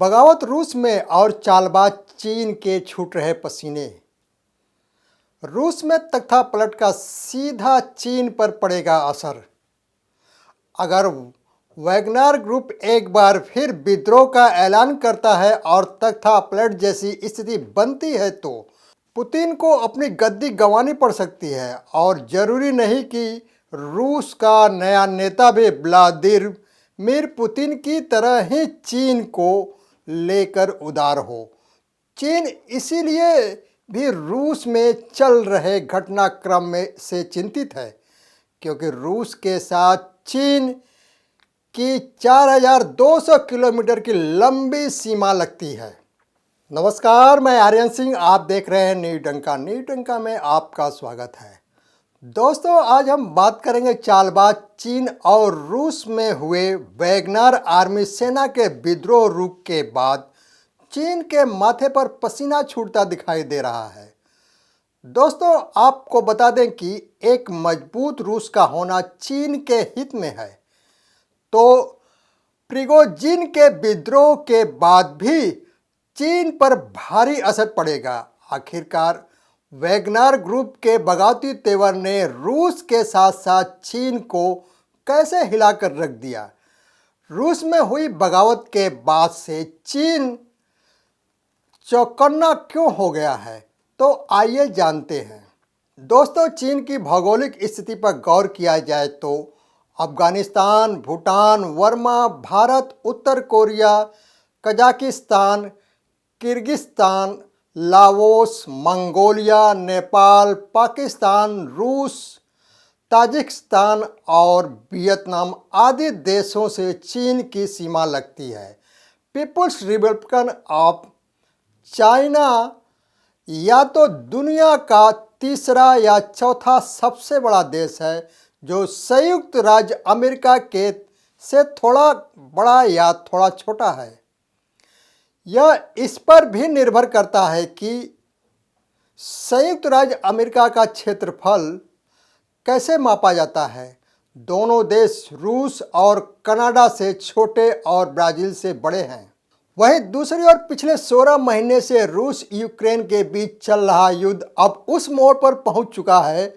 बगावत रूस में और चालबाज चीन के छूट रहे पसीने। रूस में तख्तापलट का सीधा चीन पर पड़ेगा असर। अगर वैगनर ग्रुप एक बार फिर विद्रोह का ऐलान करता है और तख्तापलट जैसी स्थिति बनती है तो पुतिन को अपनी गद्दी गंवानी पड़ सकती है। और जरूरी नहीं कि रूस का नया नेता भी व्लादिमीर पुतिन की तरह ही चीन को लेकर उदार हो। चीन इसीलिए भी रूस में चल रहे घटनाक्रम में से चिंतित है, क्योंकि रूस के साथ चीन की 4200 किलोमीटर की लंबी सीमा लगती है। नमस्कार, मैं आर्यन सिंह, आप देख रहे हैं न्यू डंका। न्यू डंका में आपका स्वागत है। दोस्तों, आज हम बात करेंगे चालबाज चीन और रूस में हुए वैगनर आर्मी सेना के विद्रोह रुक के बाद चीन के माथे पर पसीना छूटता दिखाई दे रहा है। दोस्तों, आपको बता दें कि एक मजबूत रूस का होना चीन के हित में है। तो प्रिगोजिन के विद्रोह के बाद भी चीन पर भारी असर पड़ेगा। आखिरकार वैगनर ग्रुप के बगावती तेवर ने रूस के साथ साथ चीन को कैसे हिलाकर रख दिया। रूस में हुई बगावत के बाद से चीन चौकन्ना क्यों हो गया है, तो आइए जानते हैं। दोस्तों, चीन की भौगोलिक स्थिति पर गौर किया जाए तो अफगानिस्तान, भूटान, वर्मा, भारत, उत्तर Korea, Kazakhstan, Kyrgyzstan, Laos, Mongolia, Nepal, Pakistan, रूस, ताजिकिस्तान और वियतनाम आदि देशों से चीन की सीमा लगती है। पीपुल्स रिपब्लिक ऑफ चाइना या तो दुनिया का तीसरा या चौथा सबसे बड़ा देश है, जो संयुक्त राज्य अमेरिका के से थोड़ा बड़ा या थोड़ा छोटा है। यह इस पर भी निर्भर करता है कि संयुक्त राज्य अमेरिका का क्षेत्रफल कैसे मापा जाता है। दोनों देश रूस और कनाडा से छोटे और ब्राज़ील से बड़े हैं। वहीं दूसरी ओर पिछले 16 महीने से रूस यूक्रेन के बीच चल रहा युद्ध अब उस मोड़ पर पहुंच चुका है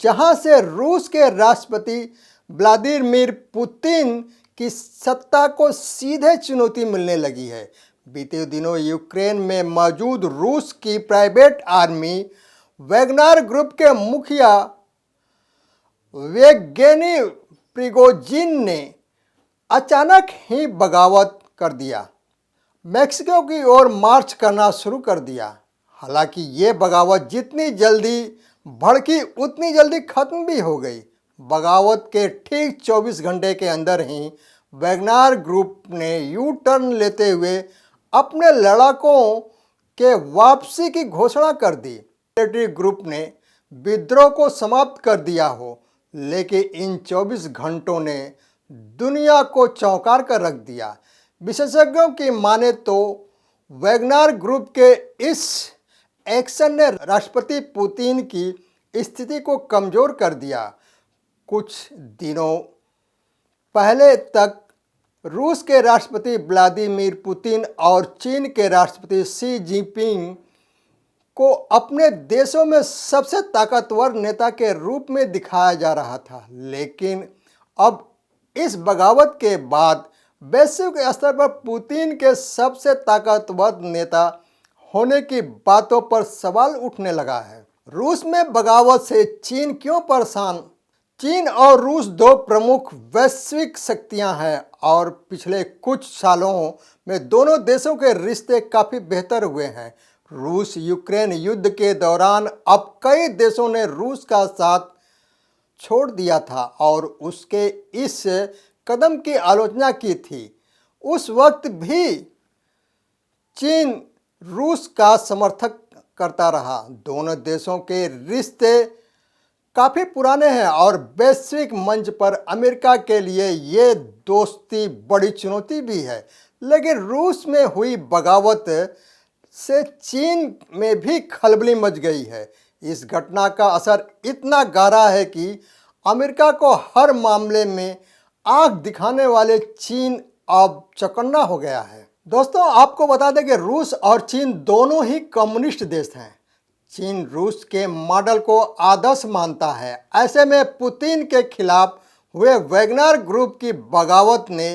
जहां से रूस के राष्ट्रपति व्लादिमीर पुतिन की सत्ता को सीधे चुनौती मिलने लगी है। बीते दिनों यूक्रेन में मौजूद रूस की प्राइवेट आर्मी वैगनर ग्रुप के मुखिया येवगेनी प्रिगोजिन ने अचानक ही बगावत कर दिया, मेक्सिको की ओर मार्च करना शुरू कर दिया। हालांकि ये बगावत जितनी जल्दी भड़की उतनी जल्दी खत्म भी हो गई। बगावत के ठीक 24 घंटे के अंदर ही वैगनर ग्रुप ने यू टर्न लेते हुए अपने लड़ाकों के वापसी की घोषणा कर दी। मिलिट्री ग्रुप ने विद्रोह को समाप्त कर दिया हो, लेकिन इन 24 घंटों ने दुनिया को चौंकार कर रख दिया। विशेषज्ञों की माने तो वैगनर ग्रुप के इस एक्शन ने राष्ट्रपति पुतिन की स्थिति को कमज़ोर कर दिया। कुछ दिनों पहले तक रूस के राष्ट्रपति व्लादिमीर पुतिन और चीन के राष्ट्रपति शी जिनपिंग को अपने देशों में सबसे ताकतवर नेता के रूप में दिखाया जा रहा था, लेकिन अब इस बगावत के बाद वैश्विक स्तर पर पुतिन के सबसे ताकतवर नेता होने की बातों पर सवाल उठने लगा है। रूस में बगावत से चीन क्यों परेशान? चीन और रूस दो प्रमुख वैश्विक शक्तियां हैं और पिछले कुछ सालों में दोनों देशों के रिश्ते काफ़ी बेहतर हुए हैं। रूस यूक्रेन युद्ध के दौरान अब कई देशों ने रूस का साथ छोड़ दिया था और उसके इस कदम की आलोचना की थी। उस वक्त भी चीन रूस का समर्थन करता रहा। दोनों देशों के रिश्ते काफ़ी पुराने हैं और वैश्विक मंच पर अमेरिका के लिए ये दोस्ती बड़ी चुनौती भी है। लेकिन रूस में हुई बगावत से चीन में भी खलबली मच गई है। इस घटना का असर इतना गहरा है कि अमेरिका को हर मामले में आंख दिखाने वाले चीन अब चौकन्ना हो गया है। दोस्तों आपको बता दें कि रूस और चीन दोनों ही कम्युनिस्ट देश हैं। चीन रूस के मॉडल को आदर्श मानता है। ऐसे में पुतिन के खिलाफ हुए वैगनर ग्रुप की बगावत ने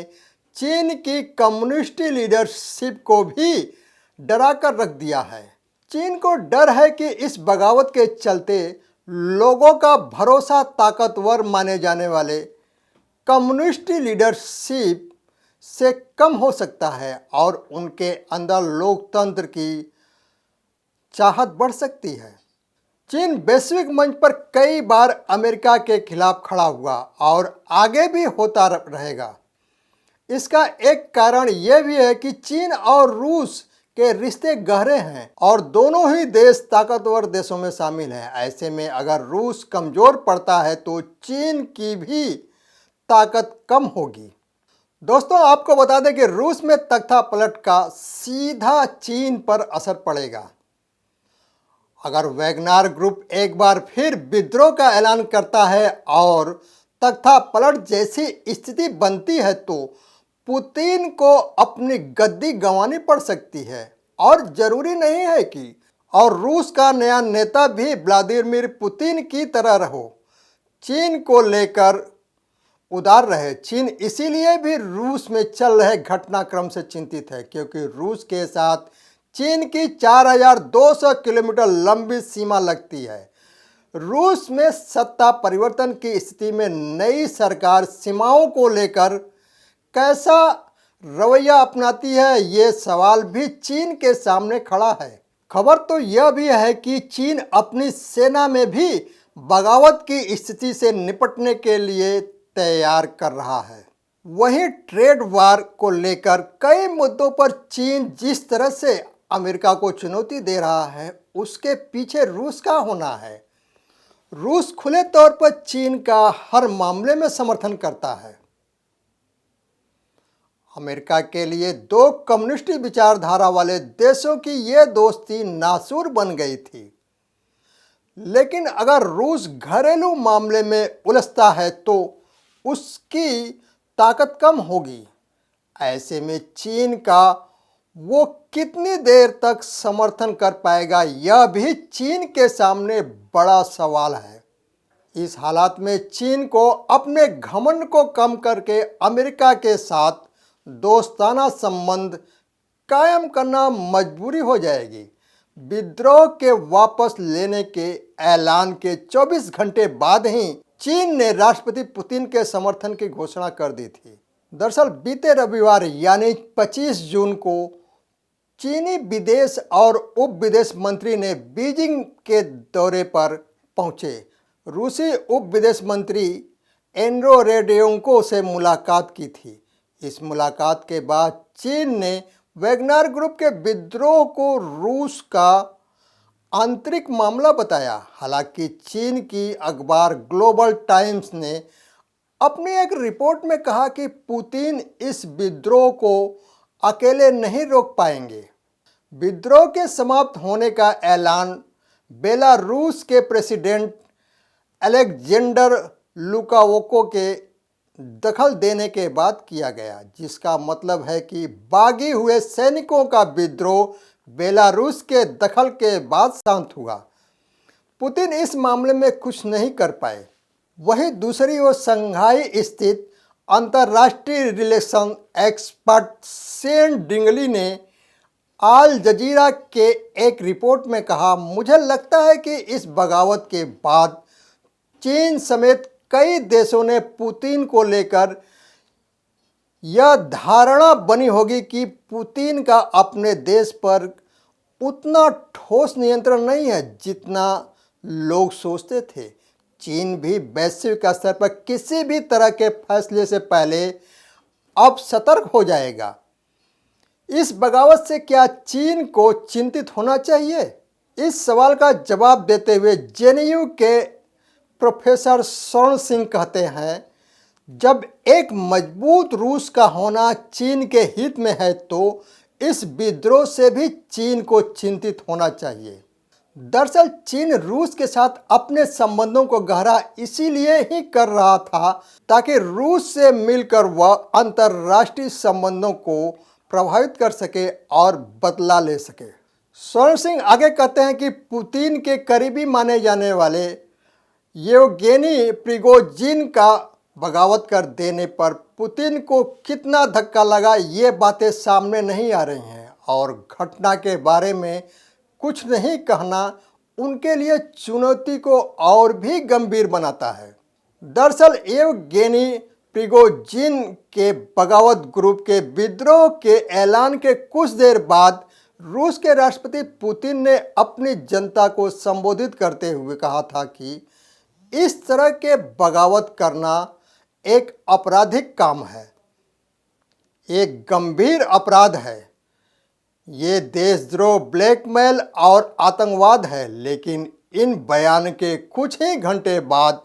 चीन की कम्युनिस्ट लीडरशिप को भी डरा कर रख दिया है। चीन को डर है कि इस बगावत के चलते लोगों का भरोसा ताकतवर माने जाने वाले कम्युनिस्ट लीडरशिप से कम हो सकता है और उनके अंदर लोकतंत्र की चाहत बढ़ सकती है। चीन वैश्विक मंच पर कई बार अमेरिका के खिलाफ खड़ा हुआ और आगे भी होता रहेगा। इसका एक कारण यह भी है कि चीन और रूस के रिश्ते गहरे हैं और दोनों ही देश ताकतवर देशों में शामिल हैं। ऐसे में अगर रूस कमजोर पड़ता है तो चीन की भी ताकत कम होगी। दोस्तों आपको बता दें कि रूस में तख्तापलट का सीधा चीन पर असर पड़ेगा। अगर वैगनर ग्रुप एक बार फिर विद्रोह का ऐलान करता है और तख्तापलट जैसी स्थिति बनती है तो पुतिन को अपनी गद्दी गंवानी पड़ सकती है। और जरूरी नहीं है कि और रूस का नया नेता भी व्लादिमीर पुतिन की तरह हो, चीन को लेकर उदार रहे। चीन इसीलिए भी रूस में चल रहे घटनाक्रम से चिंतित है क्योंकि रूस के साथ चीन की 4200 किलोमीटर लंबी सीमा लगती है। रूस में सत्ता परिवर्तन की स्थिति में नई सरकार सीमाओं को लेकर कैसा रवैया अपनाती है, ये सवाल भी चीन के सामने खड़ा है। खबर तो यह भी है कि चीन अपनी सेना में भी बगावत की स्थिति से निपटने के लिए तैयार कर रहा है। वहीं ट्रेड वार को लेकर कई मुद्दों पर चीन जिस तरह से अमेरिका को चुनौती दे रहा है उसके पीछे रूस का होना है। रूस खुले तौर पर चीन का हर मामले में समर्थन करता है। अमेरिका के लिए दो कम्युनिस्ट विचारधारा वाले देशों की यह दोस्ती नासूर बन गई थी। लेकिन अगर रूस घरेलू मामले में उलझता है तो उसकी ताकत कम होगी। ऐसे में चीन का वो कितनी देर तक समर्थन कर पाएगा, यह भी चीन के सामने बड़ा सवाल है। इस हालात में चीन को अपने घमंड को कम करके अमेरिका के साथ दोस्ताना संबंध कायम करना मजबूरी हो जाएगी। विद्रोह के वापस लेने के ऐलान के 24 घंटे बाद ही चीन ने राष्ट्रपति पुतिन के समर्थन की घोषणा कर दी थी। दरअसल बीते रविवार यानी 25 जून को चीनी विदेश और उप विदेश मंत्री ने बीजिंग के दौरे पर पहुंचे। रूसी उप विदेश मंत्री एंड्रो रेडेंको से मुलाकात की थी। इस मुलाकात के बाद चीन ने वैगनर ग्रुप के विद्रोह को रूस का आंतरिक मामला बताया। हालांकि चीन की अखबार ग्लोबल टाइम्स ने अपनी एक रिपोर्ट में कहा कि पुतिन इस विद्रोह को अकेले नहीं रोक पाएंगे। विद्रोह के समाप्त होने का ऐलान बेलारूस के प्रेसिडेंट अलेक्जेंडर लुकाशेंको के दखल देने के बाद किया गया, जिसका मतलब है कि बागी हुए सैनिकों का विद्रोह बेलारूस के दखल के बाद शांत हुआ। पुतिन इस मामले में कुछ नहीं कर पाए। वहीं दूसरी ओर शंघाई स्थित अंतर्राष्ट्रीय रिलेशन एक्सपर्ट शेन डिंगली ने अल जजीरा के एक रिपोर्ट में कहा, मुझे लगता है कि इस बगावत के बाद चीन समेत कई देशों ने पुतिन को लेकर यह धारणा बनी होगी कि पुतिन का अपने देश पर उतना ठोस नियंत्रण नहीं है जितना लोग सोचते थे। चीन भी वैश्विक स्तर पर किसी भी तरह के फैसले से पहले अब सतर्क हो जाएगा। इस बगावत से क्या चीन को चिंतित होना चाहिए? इस सवाल का जवाब देते हुए जेएनयू के प्रोफेसर स्वर्ण सिंह कहते हैं, जब एक मजबूत रूस का होना चीन के हित में है तो इस विद्रोह से भी चीन को चिंतित होना चाहिए। दरअसल चीन रूस के साथ अपने संबंधों को गहरा इसीलिए ही कर रहा था ताकि रूस से मिलकर वह अंतर्राष्ट्रीय संबंधों को प्रभावित कर सके और बदला ले सके। स्वर्ण सिंह आगे कहते हैं कि पुतिन के करीबी माने जाने वाले येवगेनी प्रिगोजिन का बगावत कर देने पर पुतिन को कितना धक्का लगा, ये बातें सामने नहीं आ रही हैं और घटना के बारे में कुछ नहीं कहना उनके लिए चुनौती को और भी गंभीर बनाता है। दरअसल येवगेनी प्रिगोजिन के बगावत ग्रुप के विद्रोह के ऐलान के कुछ देर बाद रूस के राष्ट्रपति पुतिन ने अपनी जनता को संबोधित करते हुए कहा था कि इस तरह के बगावत करना एक आपराधिक काम है, एक गंभीर अपराध है। ये देशद्रोह, ब्लैकमेल और आतंकवाद है। लेकिन इन बयान के कुछ ही घंटे बाद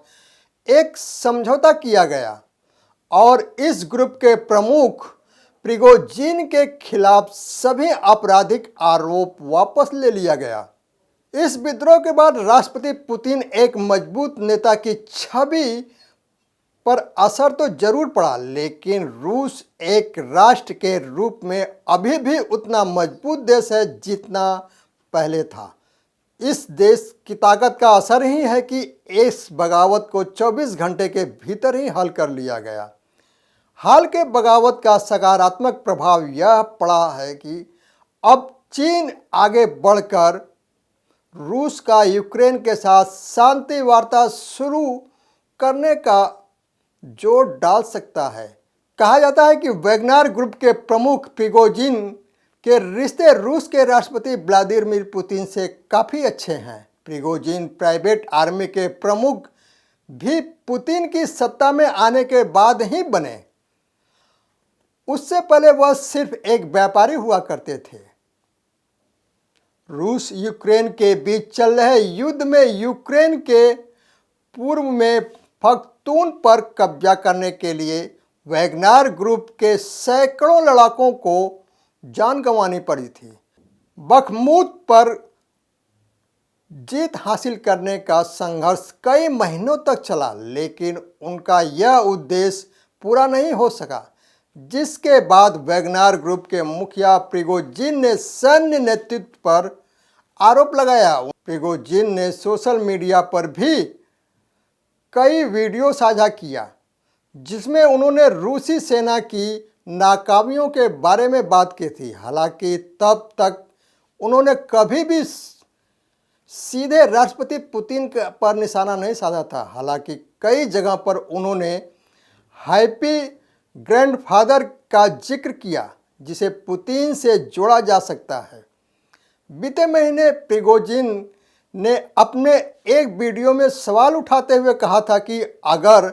एक समझौता किया गया और इस ग्रुप के प्रमुख प्रिगोजिन के खिलाफ सभी आपराधिक आरोप वापस ले लिया गया। इस विद्रोह के बाद राष्ट्रपति पुतिन एक मजबूत नेता की छवि पर असर तो जरूर पड़ा, लेकिन रूस एक राष्ट्र के रूप में अभी भी उतना मजबूत देश है जितना पहले था। इस देश की ताकत का असर ही है कि इस बगावत को 24 घंटे के भीतर ही हल कर लिया गया। हाल के बगावत का सकारात्मक प्रभाव यह पड़ा है कि अब चीन आगे बढ़कर रूस का यूक्रेन के साथ शांति वार्ता शुरू करने का जोर डाल सकता है। कहा जाता है कि वैगनर ग्रुप के प्रमुख प्रिगोजिन के रिश्ते रूस के राष्ट्रपति व्लादिमीर पुतिन से काफ़ी अच्छे हैं। प्रिगोजिन प्राइवेट आर्मी के प्रमुख भी पुतिन की सत्ता में आने के बाद ही बने। उससे पहले वह सिर्फ एक व्यापारी हुआ करते थे। रूस यूक्रेन के बीच चल रहे युद्ध में यूक्रेन के पूर्व में पख्तून पर कब्जा करने के लिए वैगनर ग्रुप के सैकड़ों लड़ाकों को जान गंवानी पड़ी थी। बखमुत पर जीत हासिल करने का संघर्ष कई महीनों तक चला, लेकिन उनका यह उद्देश्य पूरा नहीं हो सका, जिसके बाद वैगनर ग्रुप के मुखिया प्रिगोजिन ने सैन्य नेतृत्व पर आरोप लगाया। प्रिगोजिन ने सोशल मीडिया पर भी कई वीडियो साझा किया जिसमें उन्होंने रूसी सेना की नाकामियों के बारे में बात की थी। हालांकि तब तक उन्होंने कभी भी सीधे राष्ट्रपति पुतिन पर निशाना नहीं साधा था। हालांकि कई जगह पर उन्होंने हैप्पी ग्रैंडफादर का जिक्र किया, जिसे पुतिन से जोड़ा जा सकता है। बीते महीने प्रिगोजिन ने अपने एक वीडियो में सवाल उठाते हुए कहा था कि अगर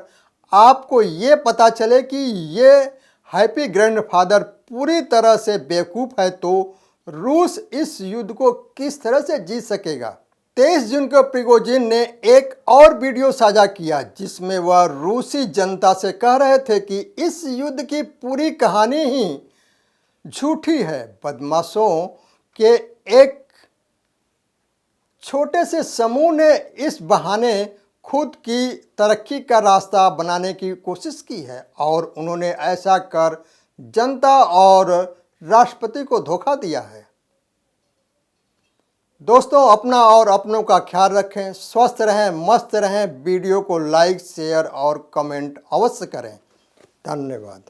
आपको ये पता चले कि ये हैप्पी ग्रैंडफादर पूरी तरह से बेवकूफ़ है तो रूस इस युद्ध को किस तरह से जीत सकेगा। 23 जून को प्रिगोजिन ने एक और वीडियो साझा किया जिसमें वह रूसी जनता से कह रहे थे कि इस युद्ध की पूरी कहानी ही झूठी है। बदमाशों के एक छोटे से समूह ने इस बहाने खुद की तरक्की का रास्ता बनाने की कोशिश की है और उन्होंने ऐसा कर जनता और राष्ट्रपति को धोखा दिया है। दोस्तों, अपना और अपनों का ख्याल रखें, स्वस्थ रहें, मस्त रहें। वीडियो को लाइक, शेयर और कमेंट अवश्य करें। धन्यवाद।